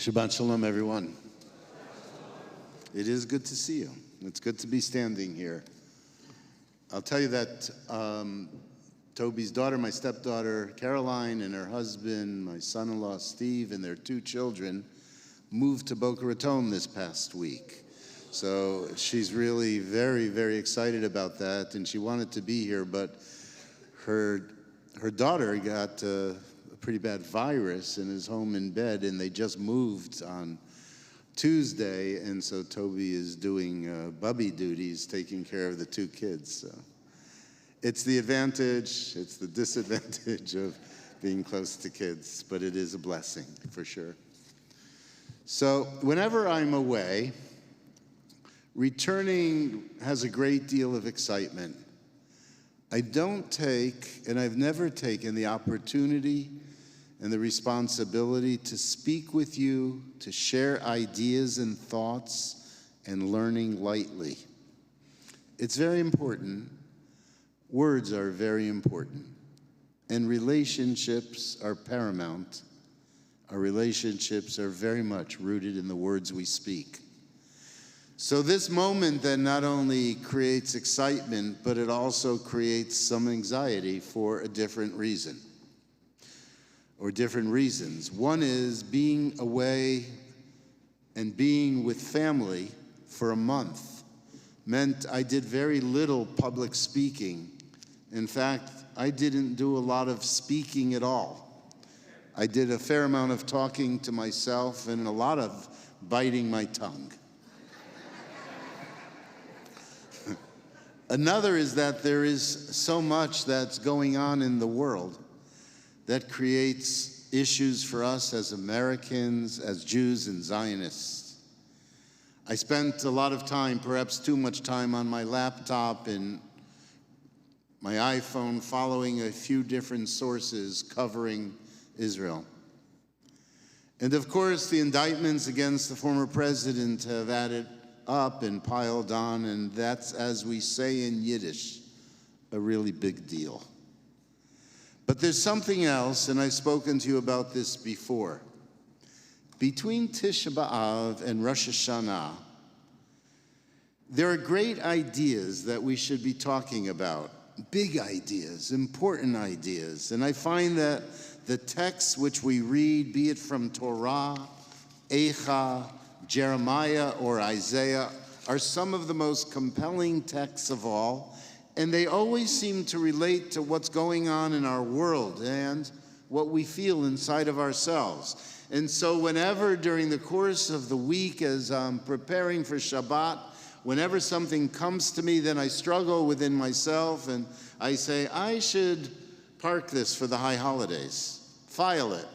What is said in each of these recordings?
Shabbat Shalom, everyone. It is good to see you. It's good to be standing here. I'll tell you that Toby's daughter, my stepdaughter, Caroline, and her husband, my son-in-law, Steve, and their 2 children moved to Boca Raton this past week. So she's really very, very excited about that, and she wanted to be here, but her daughter got a pretty bad virus and is home in bed, and they just moved on Tuesday, and so Toby is doing bubby duties, taking care of the 2 kids. So it's the advantage, it's the disadvantage of being close to kids, but it is a blessing for sure. So whenever I'm away, returning has a great deal of excitement. I don't take, and I've never taken the opportunity and the responsibility to speak with you, to share ideas and thoughts and learning lightly. It's very important. Words are very important. And relationships are paramount. Our relationships are very much rooted in the words we speak. So this moment then not only creates excitement, but it also creates some anxiety for a different reason, or different reasons. One is being away and being with family for a month meant I did very little public speaking. In fact, I didn't do a lot of speaking at all. I did a fair amount of talking to myself and a lot of biting my tongue. Another is that there is so much that's going on in the world that creates issues for us as Americans, as Jews and Zionists. I spent a lot of time, perhaps too much time, on my laptop and my iPhone following a few different sources covering Israel. And of course, the indictments against the former president have added up and piled on, and that's, as we say in Yiddish, a really big deal. But there's something else, and I've spoken to you about this before. Between Tisha B'Av and Rosh Hashanah, there are great ideas that we should be talking about, big ideas, important ideas. And I find that the texts which we read, be it from Torah, Eicha, Jeremiah, or Isaiah, are some of the most compelling texts of all, and they always seem to relate to what's going on in our world and what we feel inside of ourselves. And so whenever during the course of the week, as I'm preparing for Shabbat, whenever something comes to me, then I struggle within myself and I say, I should park this for the high holidays, file it.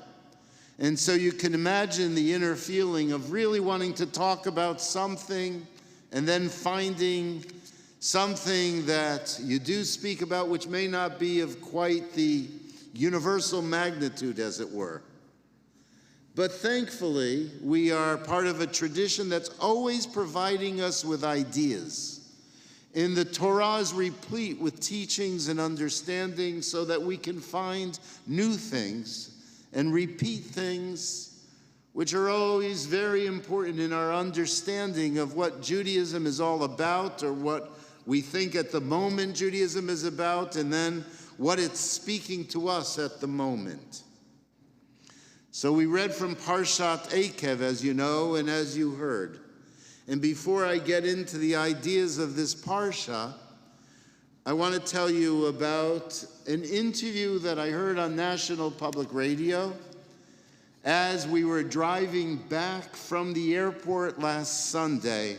And so you can imagine the inner feeling of really wanting to talk about something and then finding something that you do speak about which may not be of quite the universal magnitude, as it were. But thankfully, we are part of a tradition that's always providing us with ideas. And the Torah is replete with teachings and understanding so that we can find new things and repeat things which are always very important in our understanding of what Judaism is all about, or what we think at the moment Judaism is about, and then what it's speaking to us at the moment. So we read from Parshat Eikev, as you know, and as you heard. And before I get into the ideas of this Parsha, I want to tell you about an interview that I heard on National Public Radio as we were driving back from the airport last Sunday.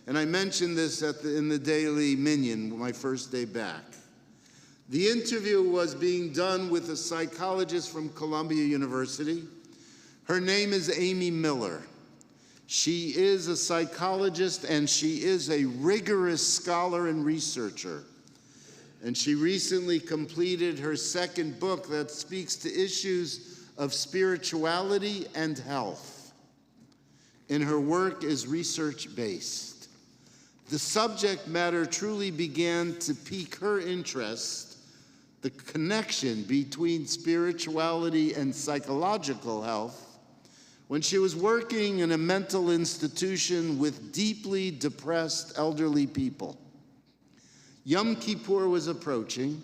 And I mentioned this in the Daily Minyan, my first day back. The interview was being done with a psychologist from Columbia University. Her name is Amy Miller. She is a psychologist and she is a rigorous scholar and researcher. And she recently completed her 2nd book that speaks to issues of spirituality and health. And her work is research-based. The subject matter truly began to pique her interest, the connection between spirituality and psychological health, when she was working in a mental institution with deeply depressed elderly people. Yom Kippur was approaching,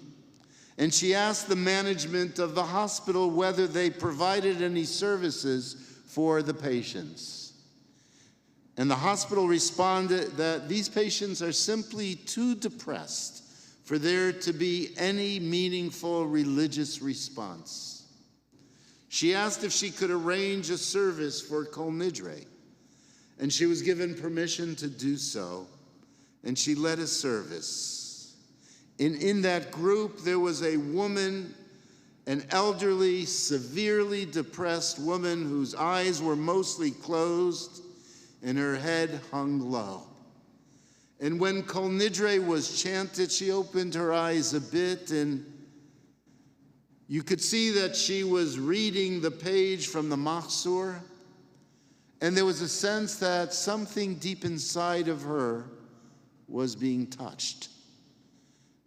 and she asked the management of the hospital whether they provided any services for the patients. And the hospital responded that these patients are simply too depressed for there to be any meaningful religious response. She asked if she could arrange a service for Kol Nidre, and she was given permission to do so, and she led a service. In that group, there was a woman, an elderly, severely depressed woman whose eyes were mostly closed and her head hung low. And when Kol Nidre was chanted, she opened her eyes a bit, and you could see that she was reading the page from the Machzor, and there was a sense that something deep inside of her was being touched.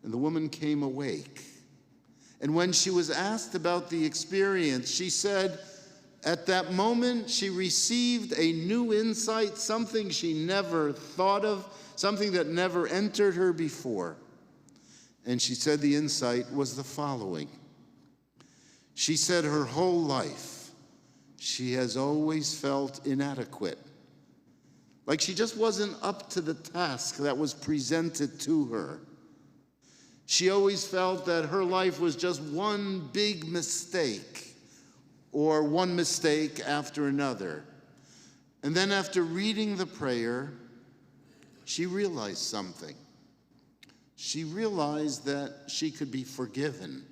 And the woman came awake. And when she was asked about the experience, she said at that moment she received a new insight, something she never thought of, something that never entered her before. And she said the insight was the following. She said her whole life, she has always felt inadequate, like she just wasn't up to the task that was presented to her. She always felt that her life was just one big mistake, or one mistake after another. And then after reading the prayer, she realized something. She realized that she could be forgiven.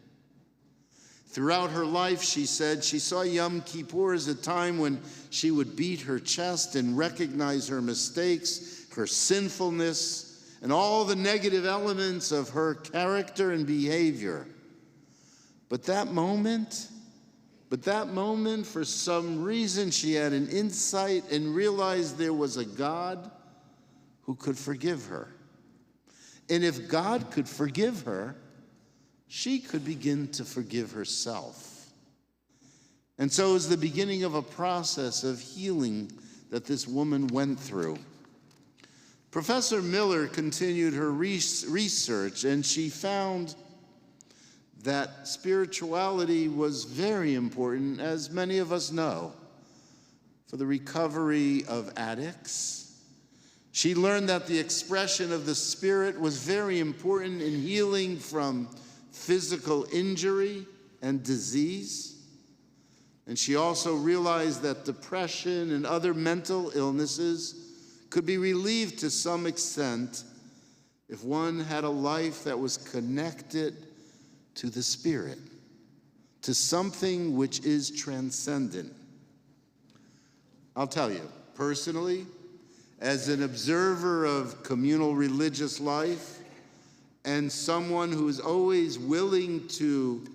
Throughout her life, she said, she saw Yom Kippur as a time when she would beat her chest and recognize her mistakes, her sinfulness, and all the negative elements of her character and behavior. But that moment, for some reason, she had an insight and realized there was a God who could forgive her. And if God could forgive her, she could begin to forgive herself. And so it was the beginning of a process of healing that this woman went through. Professor Miller continued her research, and she found that spirituality was very important, as many of us know, for the recovery of addicts. She learned that the expression of the Spirit was very important in healing from physical injury and disease. And she also realized that depression and other mental illnesses could be relieved to some extent if one had a life that was connected to the Spirit, to something which is transcendent. I'll tell you, personally, as an observer of communal religious life, and someone who is always willing to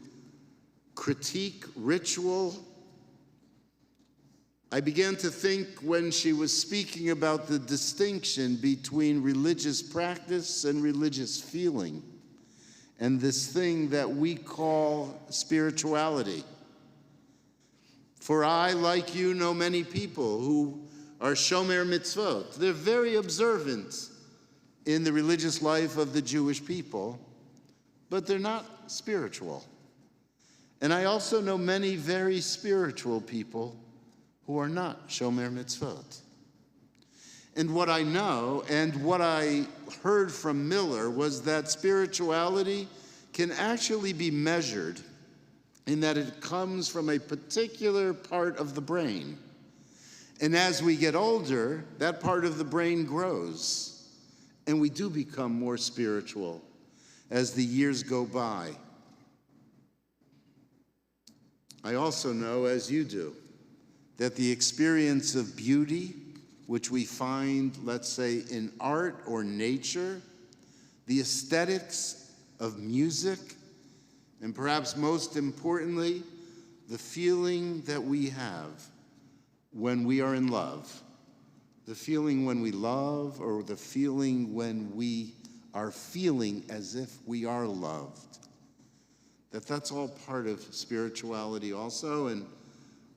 critique ritual, I began to think when she was speaking about the distinction between religious practice and religious feeling, and this thing that we call spirituality. For I, like you, know many people who are shomer mitzvot. They're very observant in the religious life of the Jewish people, but they're not spiritual. And I also know many very spiritual people who are not shomer mitzvot. And what I know and what I heard from Miller was that spirituality can actually be measured in that it comes from a particular part of the brain. And as we get older, that part of the brain grows. And we do become more spiritual as the years go by. I also know, as you do, that the experience of beauty, which we find, let's say, in art or nature, the aesthetics of music, and perhaps most importantly, the feeling that we have when we are in love, the feeling when we love, or the feeling when we are feeling as if we are loved, that's all part of spirituality also. And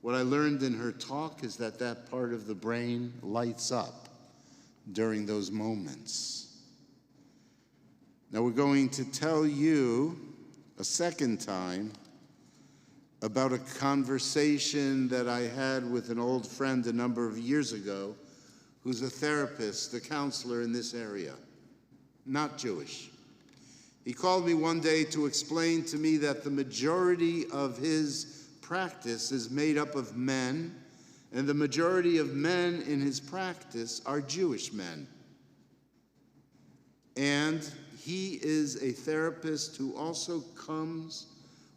What I learned in her talk is that that part of the brain lights up during those moments. Now we're going to tell you a second time about a conversation that I had with an old friend a number of years ago who's a therapist, a counselor in this area, not Jewish. He called me one day to explain to me that the majority of his practice is made up of men, and the majority of men in his practice are Jewish men. And he is a therapist who also comes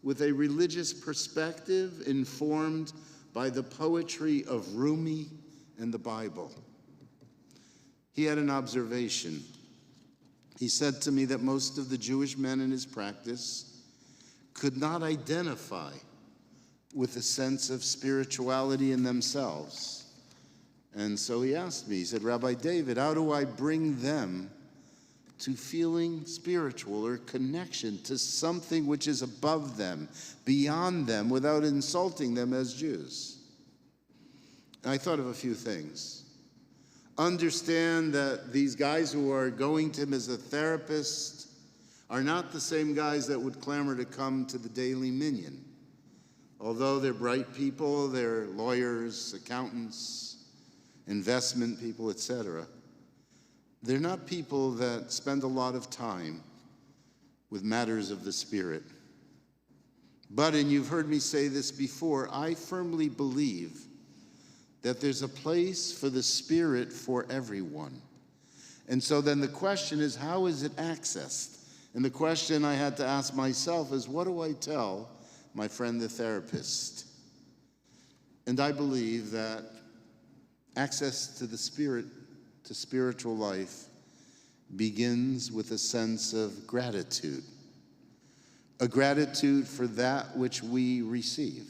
with a religious perspective informed by the poetry of Rumi and the Bible. He had an observation. He said to me that most of the Jewish men in his practice could not identify with a sense of spirituality in themselves. And so he asked me, he said, Rabbi David, how do I bring them to feeling spiritual or connection to something which is above them, beyond them, without insulting them as Jews? And I thought of a few things. Understand that these guys who are going to him as a therapist are not the same guys that would clamor to come to the Daily Minyan. Although they're bright people, they're lawyers, accountants, investment people, etc. They're not people that spend a lot of time with matters of the Spirit. But, and you've heard me say this before, I firmly believe that there's a place for the Spirit for everyone. And so then the question is, how is it accessed? And the question I had to ask myself is, what do I tell my friend the therapist? And I believe that access to the Spirit, to spiritual life, begins with a sense of gratitude. A gratitude for that which we receive.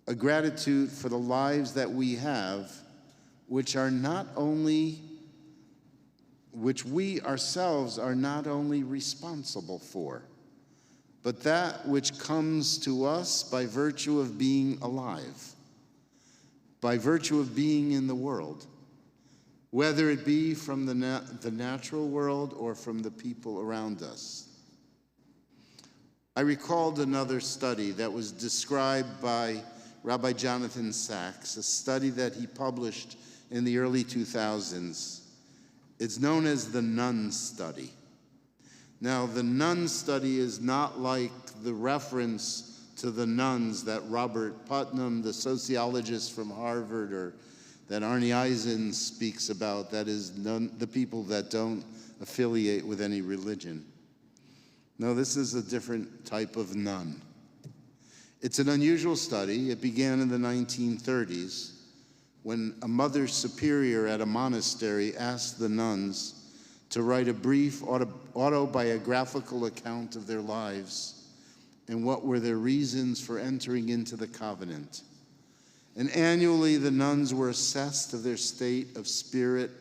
A gratitude for the lives that we have, which we ourselves are not only responsible for, but that which comes to us by virtue of being alive, by virtue of being in the world, whether it be from the natural world or from the people around us. I recalled another study that was described by Rabbi Jonathan Sachs, a study that he published in the early 2000s. It's known as the nun study. Now, the nun study is not like the reference to the nuns that Robert Putnam, the sociologist from Harvard, or that Arnie Eisen speaks about, that is the people that don't affiliate with any religion. No, this is a different type of nun. It's an unusual study. It began in the 1930s when a mother superior at a monastery asked the nuns to write a brief autobiographical account of their lives and what were their reasons for entering into the covenant. And annually, the nuns were assessed of their state of spirit,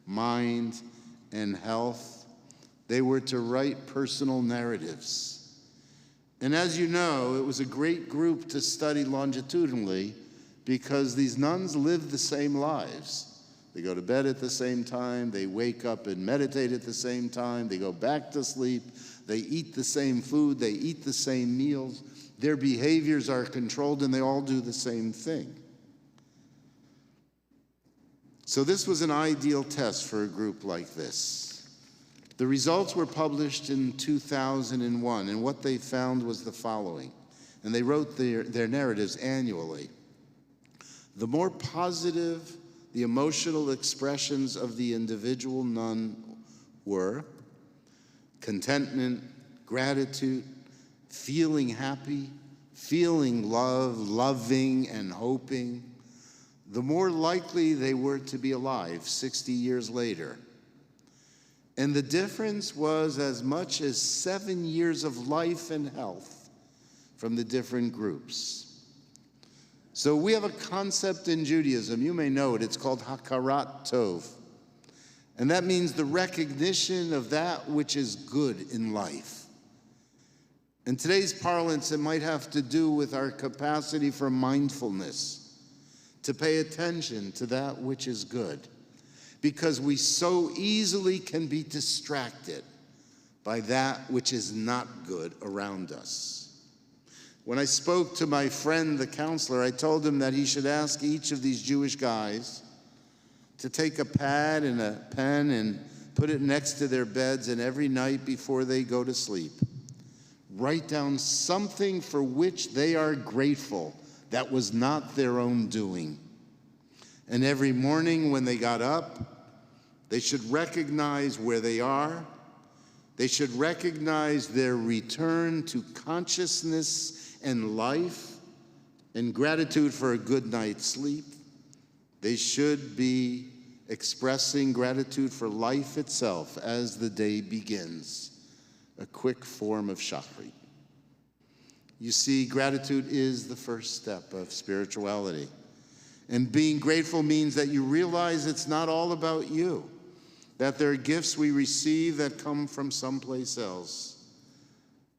mind, and health. They were to write personal narratives. And as you know, it was a great group to study longitudinally because these nuns lived the same lives. They go to bed at the same time, they wake up and meditate at the same time, they go back to sleep, they eat the same food, they eat the same meals, their behaviors are controlled, and they all do the same thing. So this was an ideal test for a group like this. The results were published in 2001, and what they found was the following. And they wrote their narratives annually. The more positive the emotional expressions of the individual nun were: contentment, gratitude, feeling happy, feeling love, loving and hoping, the more likely they were to be alive 60 years later. And the difference was as much as 7 years of life and health from the different groups. So we have a concept in Judaism, you may know it, it's called Hakarat Tov. And that means the recognition of that which is good in life. In today's parlance, it might have to do with our capacity for mindfulness, to pay attention to that which is good, because we so easily can be distracted by that which is not good around us. When I spoke to my friend, the counselor, I told him that he should ask each of these Jewish guys to take a pad and a pen and put it next to their beds, and every night before they go to sleep, write down something for which they are grateful that was not their own doing. And every morning when they got up, they should recognize where they are. They should recognize their return to consciousness and life and gratitude for a good night's sleep. They should be expressing gratitude for life itself as the day begins, a quick form of shachrit. You see, gratitude is the first step of spirituality. And being grateful means that you realize it's not all about you, that there are gifts we receive that come from someplace else.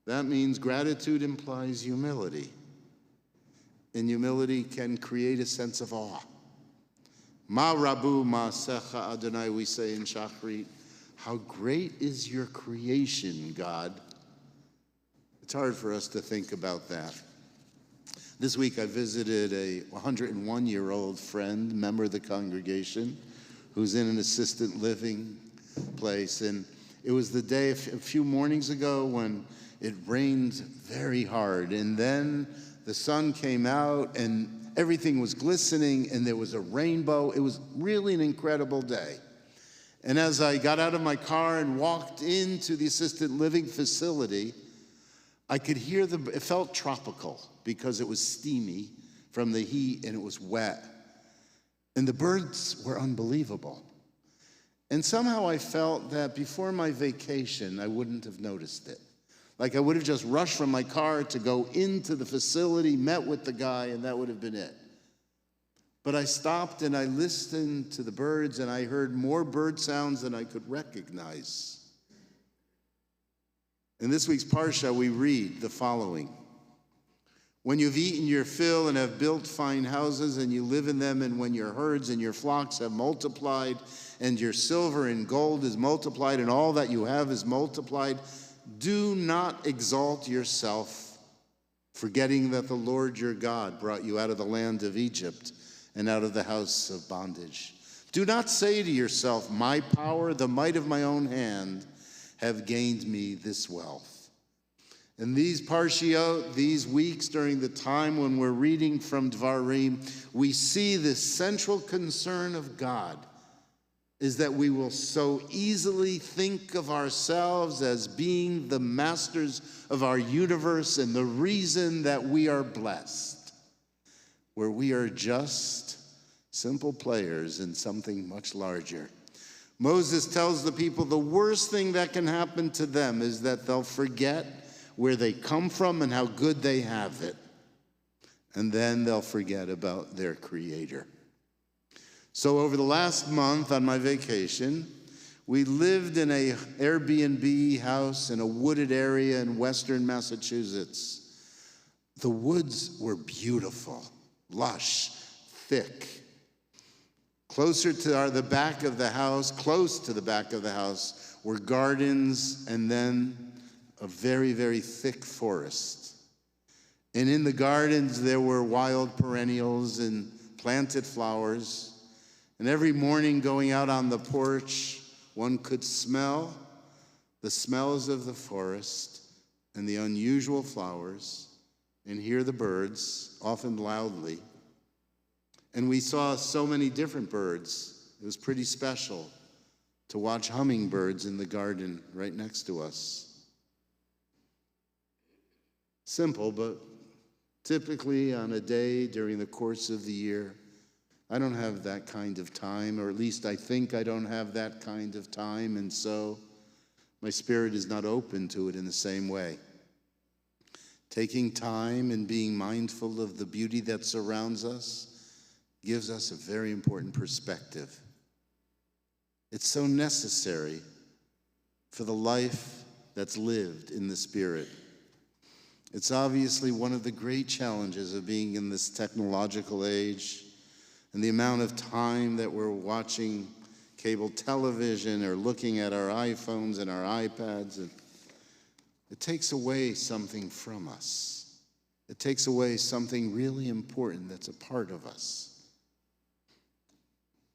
That means gratitude implies humility. And humility can create a sense of awe. Ma rabu ma'asecha Adonai, we say in Shachrit. How great is your creation, God. It's hard for us to think about that. This week I visited a 101-year-old friend, member of the congregation, who's in an assisted living place. And it was the day a few mornings ago when it rained very hard. And then the sun came out and everything was glistening and there was a rainbow. It was really an incredible day. And as I got out of my car and walked into the assisted living facility, I could hear it felt tropical because it was steamy from the heat and it was wet. And the birds were unbelievable. And somehow I felt that before my vacation, I wouldn't have noticed it. Like I would have just rushed from my car to go into the facility, met with the guy, and that would have been it. But I stopped and I listened to the birds, and I heard more bird sounds than I could recognize. In this week's Parsha, we read the following. When you've eaten your fill and have built fine houses and you live in them, and when your herds and your flocks have multiplied, and your silver and gold is multiplied, and all that you have is multiplied, do not exalt yourself, forgetting that the Lord your God brought you out of the land of Egypt and out of the house of bondage. Do not say to yourself, my power, the might of my own hand, have gained me this wealth. In these parshiot, these weeks during the time when we're reading from Dvarim, we see this central concern of God is that we will so easily think of ourselves as being the masters of our universe and the reason that we are blessed, where we are just simple players in something much larger. Moses tells the people the worst thing that can happen to them is that they'll forget where they come from and how good they have it. And then they'll forget about their Creator. So over the last month on my vacation, we lived in an Airbnb house in a wooded area in western Massachusetts. The woods were beautiful, lush, thick. Closer to the back of the house, close to the back of the house, were gardens and then a very, very thick forest. And in the gardens, there were wild perennials and planted flowers. And every morning going out on the porch, one could smell the smells of the forest and the unusual flowers and hear the birds, often loudly. And we saw so many different birds. It was pretty special to watch hummingbirds in the garden right next to us. Simple, but typically on a day during the course of the year, I don't have that kind of time, or at least I think I don't have that kind of time, and so my spirit is not open to it in the same way. Taking time and being mindful of the beauty that surrounds us gives us a very important perspective. It's so necessary for the life that's lived in the Spirit. It's obviously one of the great challenges of being in this technological age, and the amount of time that we're watching cable television or looking at our iPhones and our iPads, it takes away something from us. It takes away something really important that's a part of us.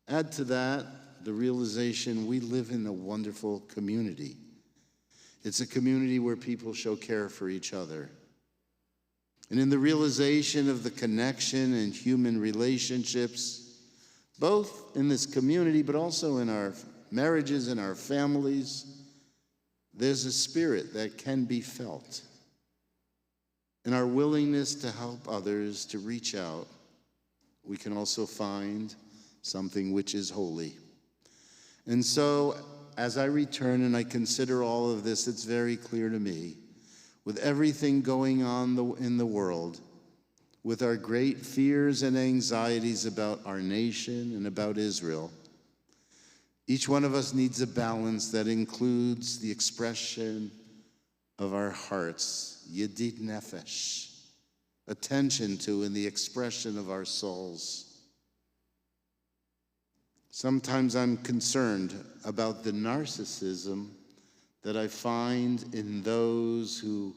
Add to that the realization we live in a wonderful community. It's a community where people show care for each other. And in the realization of the connection and human relationships, both in this community, but also in our marriages and our families, there's a spirit that can be felt. In our willingness to help others to reach out, we can also find something which is holy. And so, as I return and I consider all of this, it's very clear to me, with everything going on in the world, with our great fears and anxieties about our nation and about Israel, each one of us needs a balance that includes the expression of our hearts, yedid nefesh, attention to and the expression of our souls. Sometimes I'm concerned about the narcissism that I find in those who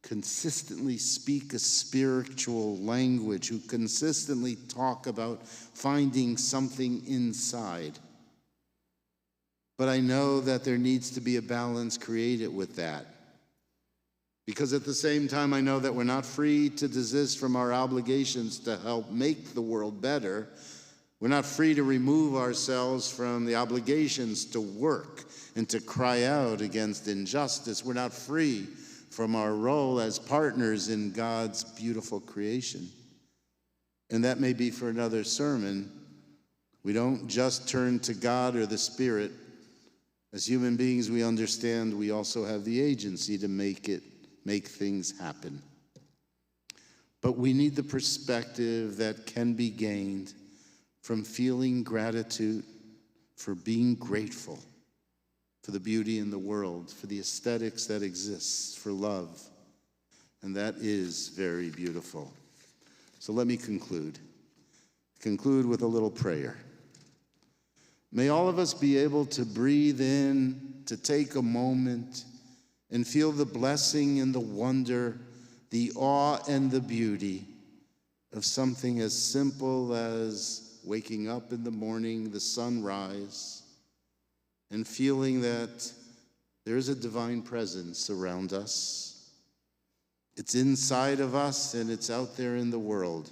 consistently speak a spiritual language, who consistently talk about finding something inside. But I know that there needs to be a balance created with that. Because at the same time, I know that we're not free to desist from our obligations to help make the world better. We're not free to remove ourselves from the obligations to work and to cry out against injustice. We're not free from our role as partners in God's beautiful creation. And that may be for another sermon. We don't just turn to God or the Spirit. As human beings, we understand we also have the agency to make things happen. But we need the perspective that can be gained from feeling gratitude, for being grateful for the beauty in the world, for the aesthetics that exists, for love. And that is very beautiful. So let me conclude with a little prayer. May all of us be able to breathe in, to take a moment and feel the blessing and the wonder, the awe and the beauty of something as simple as waking up in the morning, the sunrise, and feeling that there is a divine presence around us. It's inside of us and it's out there in the world.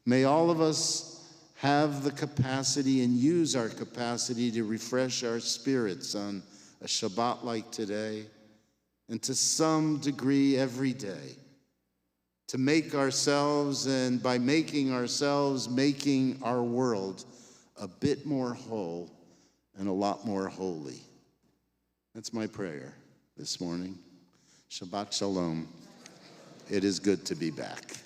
May all of us have the capacity and use our capacity to refresh our spirits on a Shabbat like today, and to some degree every day, to make ourselves, and by making ourselves, making our world a bit more whole and a lot more holy. That's my prayer this morning. Shabbat Shalom. It is good to be back.